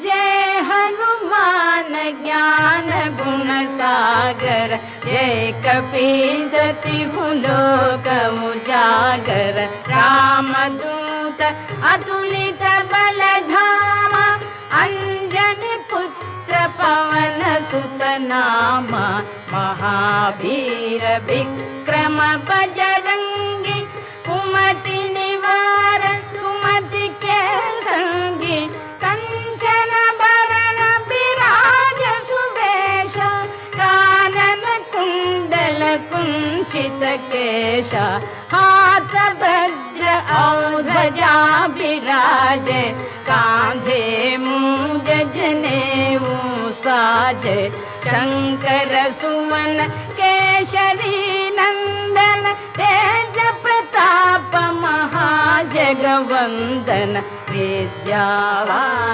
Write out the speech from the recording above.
जय हनुमान ज्ञान गुण सागर, जय कपीसतिहु लोक उजागर। रामदूत अतुलित बल धामा, अंजनी पुत्र पवन सुत नामा। महावीर विक्रम बजरंगी, कुमति निवार सुमति के संगी। कंचन बरन विराज सुवेश, कानन कुंडल कुंचित केश। हाथ वज्र और ध्वजा विराजे, कांधे मूंज जनेऊ साजे। शंकर सुवन केशरी नंदन, तेज प्रताप महाजगवंदन। विद्यावान